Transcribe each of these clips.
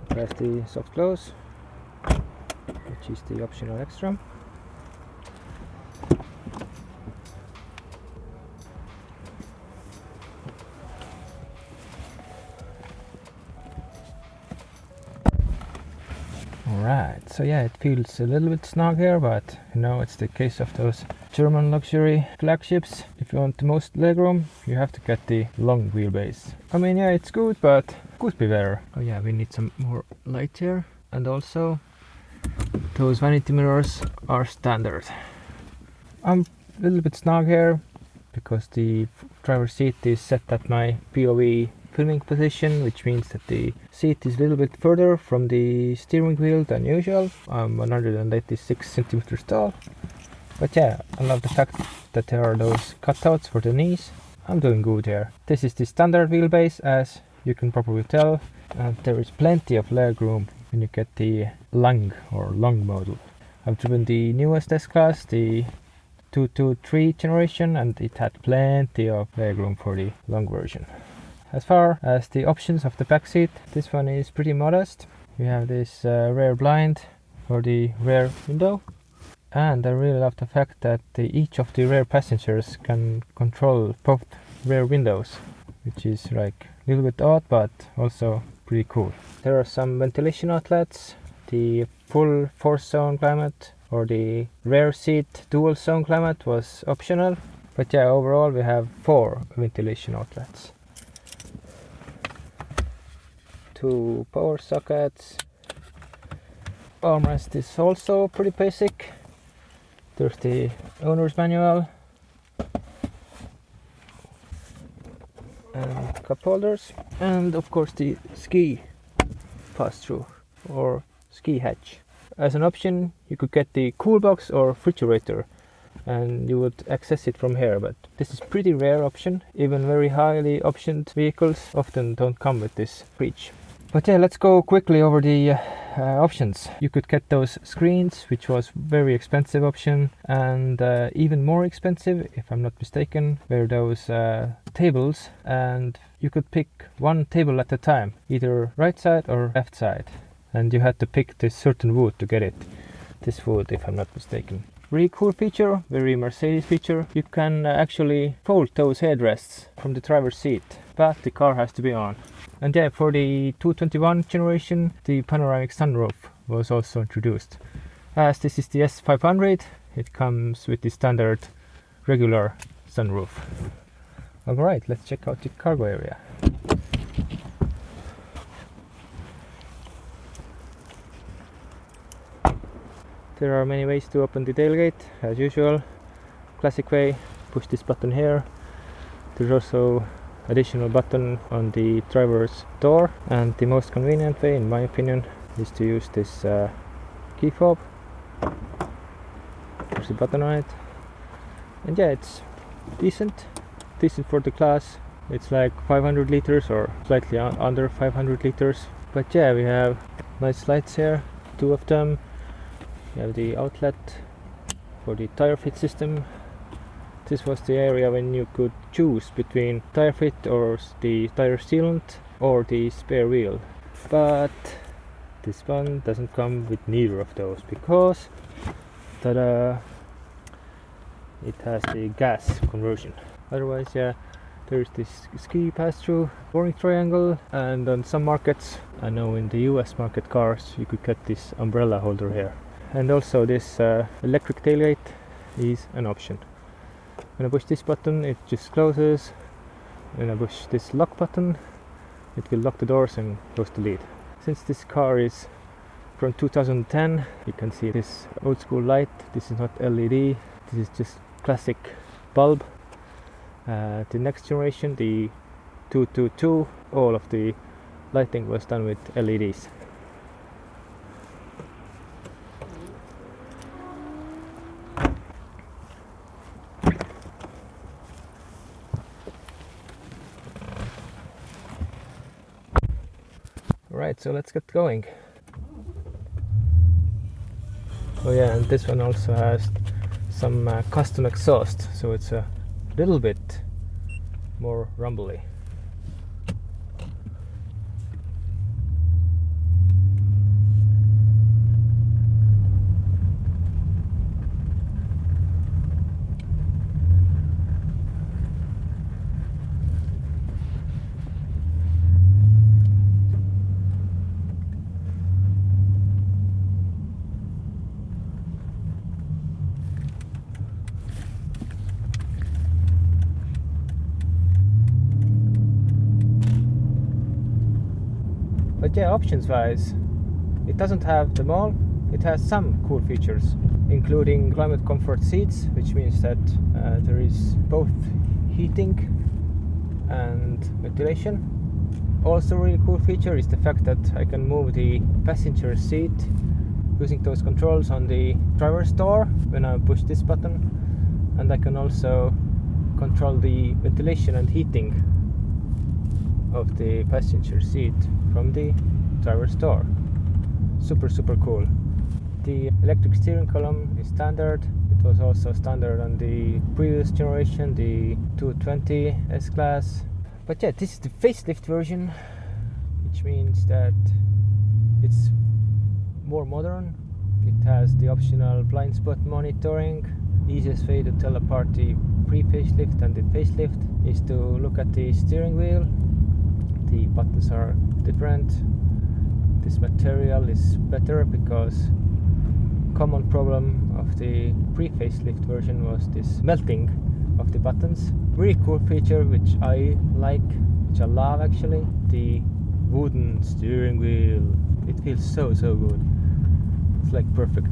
Press the soft close, which is the optional extra. Alright, so yeah, it feels a little bit snug here, but you know, it's the case of those German luxury flagships. If you want the most legroom, you have to get the long wheelbase. I mean, yeah, it's good, but could be better. Oh yeah, we need some more light here, and also those vanity mirrors are standard. I'm a little bit snug here because the driver's seat is set at my POV filming position, which means that the seat is a little bit further from the steering wheel than usual. I'm 186 centimeters tall, but yeah, I love the fact that there are those cutouts for the knees. I'm doing good here. This is the standard wheelbase, as you can probably tell, and there is plenty of leg room when you get the long model. I've driven the newest S-Class, the 223 generation, and it had plenty of leg room for the long version. As far as the options of the back seat, this one is pretty modest. You have this rear blind for the rear window, and I really love the fact that each of the rear passengers can control both rear windows, which is like a little bit odd, but also pretty cool. There are some ventilation outlets, the full 4-zone climate or the rear seat dual zone climate was optional, but yeah, overall we have 4 ventilation outlets. 2 power sockets. Armrest is also pretty basic. There's the owner's manual and cup holders, and of course the ski pass-through or ski hatch. As an option, you could get the cool box or refrigerator, and you would access it from here, but this is pretty rare option. Even very highly optioned vehicles often don't come with this fridge. But yeah, let's go quickly over the options. You could get those screens, which was very expensive option, and even more expensive, if I'm not mistaken, were those tables, and you could pick one table at a time, either right side or left side, and you had to pick this certain wood to get it. This wood, if I'm not mistaken. Really cool feature, very Mercedes feature. You can actually fold those headrests from the driver's seat, but the car has to be on. And yeah, for the 221 generation, the panoramic sunroof was also introduced. As this is the S500, it comes with the standard regular sunroof. Alright, let's check out the cargo area. There are many ways to open the tailgate, as usual. Classic way, push this button here. There's also additional button on the driver's door, and the most convenient way, in my opinion, is to use this key fob. There's a button on it, and yeah, it's decent for the class. It's like 500 liters or slightly under 500 liters, but yeah, we have nice lights here, 2 of them. We have the outlet for the tire fit system. This was the area when you could choose between tire fit or the tire sealant or the spare wheel, but this one doesn't come with neither of those because it has the gas conversion. Otherwise, yeah, there's this ski pass-through boring triangle, and on some markets, I know in the US market cars, you could get this umbrella holder here. And also this electric tailgate is an option. When I push this button, it just closes. When I push this lock button, it will lock the doors and close the lid. Since this car is from 2010. You can see this old school light. This is not LED, this is just classic bulb. The next generation, the 222, all of the lighting was done with LEDs. Alright, so let's get going. Oh yeah, and this one also has some custom exhaust, so it's a little bit more rumbly. But yeah, options wise, it doesn't have them all. It has some cool features, including climate comfort seats, which means that there is both heating and ventilation. Also really cool feature is the fact that I can move the passenger seat using those controls on the driver's door when I push this button, and I can also control the ventilation and heating of the passenger seat from the driver's door. Super cool. The electric steering column is standard. It was also standard on the previous generation, the 220 S-Class. But yeah, this is the facelift version, which means that it's more modern. It has the optional blind spot monitoring. Easiest way to tell apart the pre-facelift and the facelift is to look at the steering wheel. The buttons are different. This material is better because common problem of the pre-facelift version was this melting of the buttons. Really cool feature which I like, which I love actually. The wooden steering wheel. It feels so good. It's like perfect.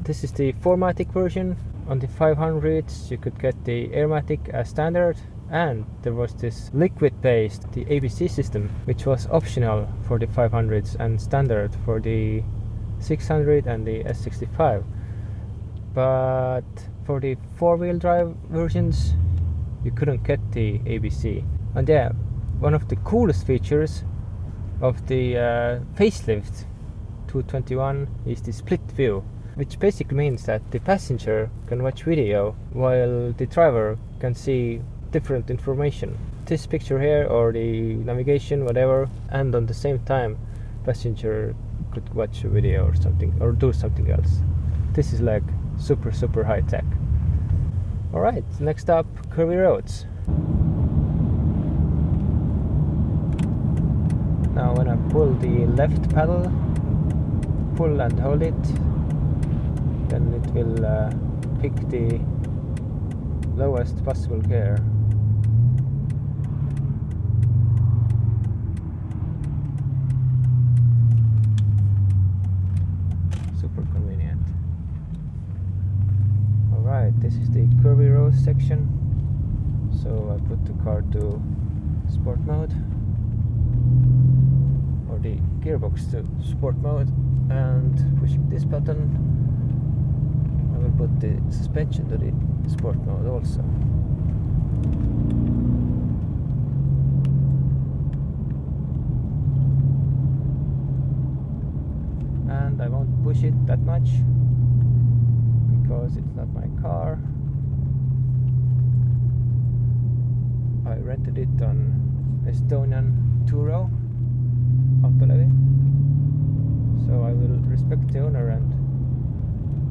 This is the 4Matic version. On the 500s you could get the Airmatic as standard, and there was this liquid-based, the ABC system, which was optional for the 500s and standard for the 600 and the S65. But for the four-wheel drive versions, you couldn't get the ABC. And yeah, one of the coolest features of the facelift 221 is the split view, which basically means that the passenger can watch video while the driver can see different information. This picture here or the navigation, whatever, and on the same time passenger could watch a video or something or do something else. This is like super high tech. Alright, next up, Curvy Roads. Now when I pull the left pedal, pull and hold it, then it will pick the lowest possible gear. Super convenient. Alright, this is the Curvy Roads section. So I put the car to sport mode, or the gearbox to sport mode, and pushing this button I will put the suspension to the sport mode also. And I won't push it that much because it's not my car. I rented it on Estonian two-row autolevi, so I will respect the owner and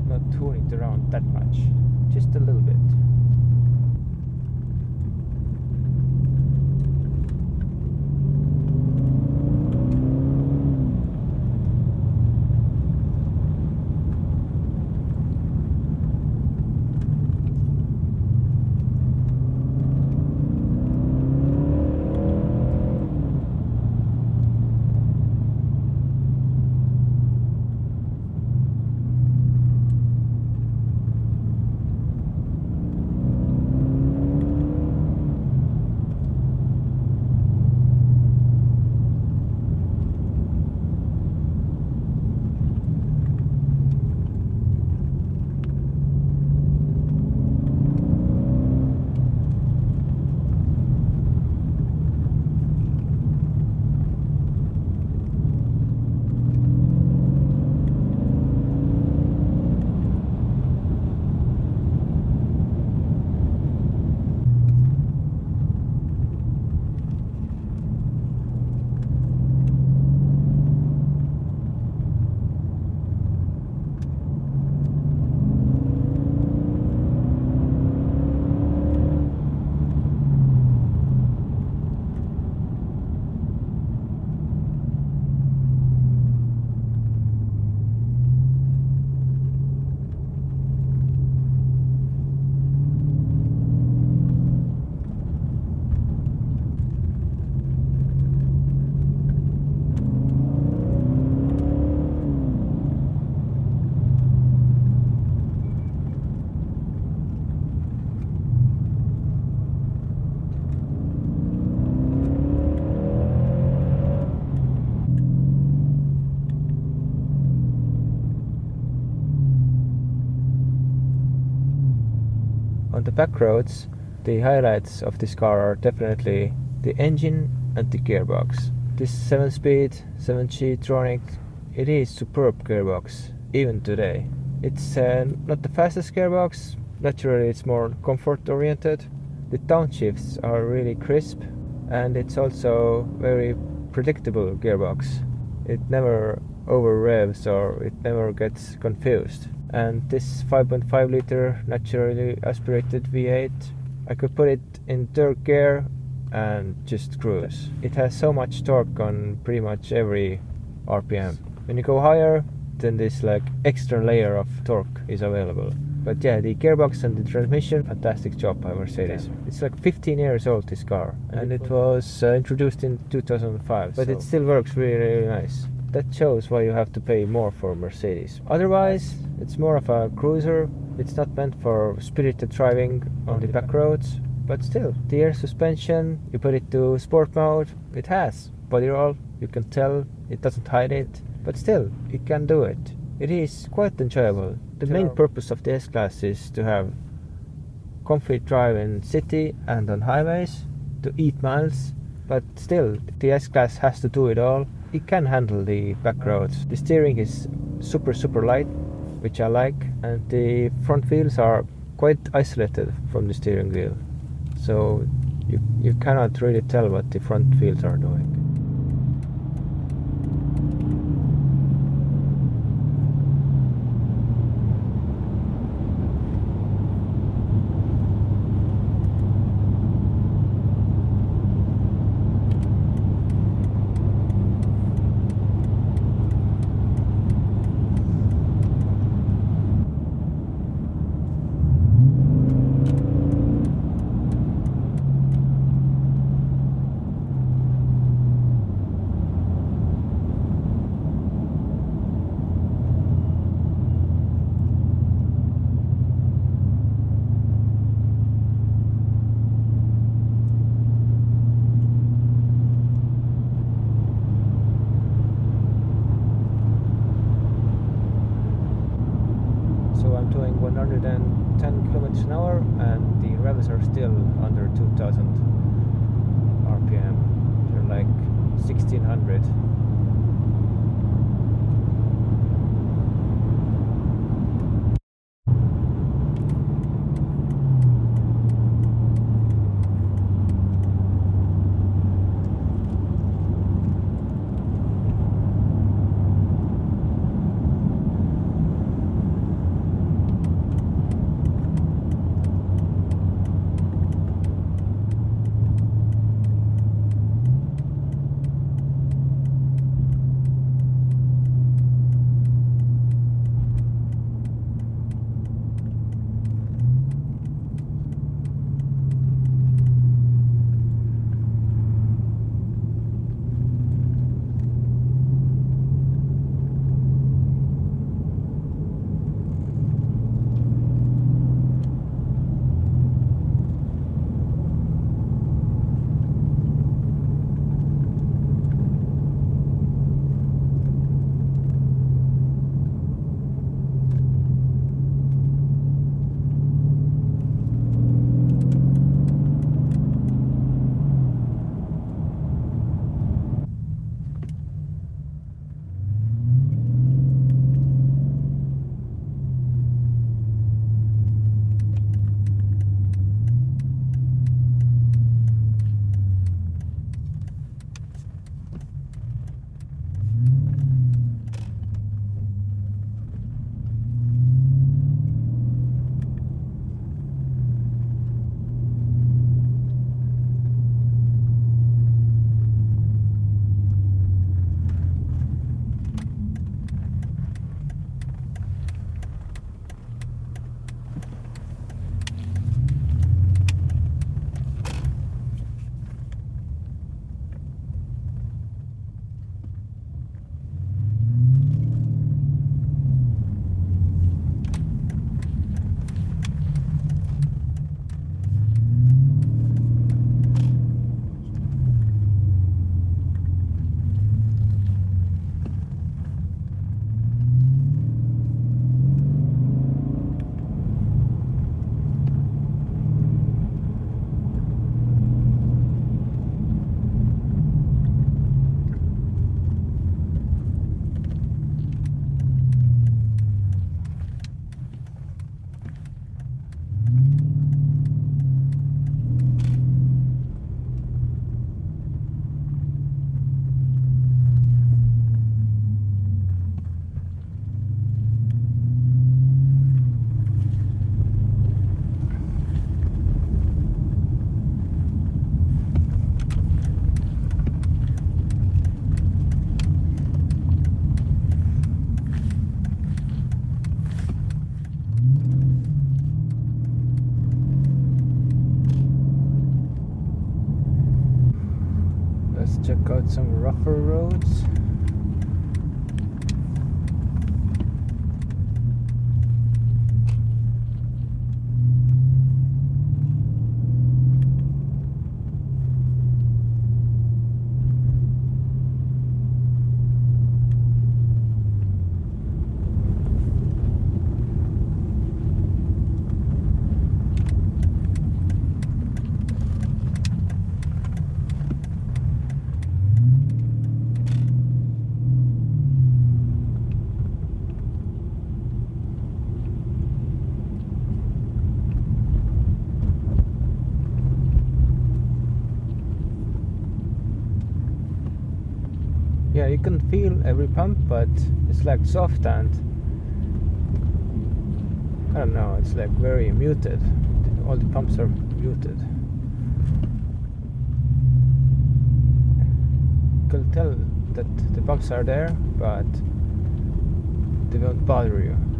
not tune it around that much, just a little bit. On the back roads, the highlights of this car are definitely the engine and the gearbox. This 7-speed, 7G Tronic, it is superb gearbox, even today. It's not the fastest gearbox, naturally it's more comfort oriented. The downshifts are really crisp, and it's also very predictable gearbox. It never over revs or it never gets confused. And this 5.5 liter naturally aspirated V8, I could put it in third gear and just cruise. It has so much torque on pretty much every RPM. When you go higher, then this like extra layer of torque is available. But yeah, the gearbox and the transmission, fantastic job by Mercedes. Yeah. It's like 15 years old, this car, and it was introduced in 2005, but it still works really, really nice. That shows why you have to pay more for Mercedes. Otherwise, it's more of a cruiser. It's not meant for spirited driving on the back roads, but still, the air suspension, you put it to sport mode, it has body roll, you can tell, it doesn't hide it, but still, it can do it. It is quite enjoyable. The main purpose of the S-Class is to have comfy drive in city and on highways, to eat miles, but still, the S-Class has to do it all. It can handle the back roads. The steering is super light, which I like, and the front wheels are quite isolated from the steering wheel, so you cannot really tell what the front wheels are doing. So I'm doing 110 kilometers an hour and the revs are still under 2000 RPM. They're like 1600. rougher roads. Yeah, you can feel every pump, but it's like soft and I don't know, it's like very muted. All the pumps are muted. You can tell that the pumps are there, but they won't bother you.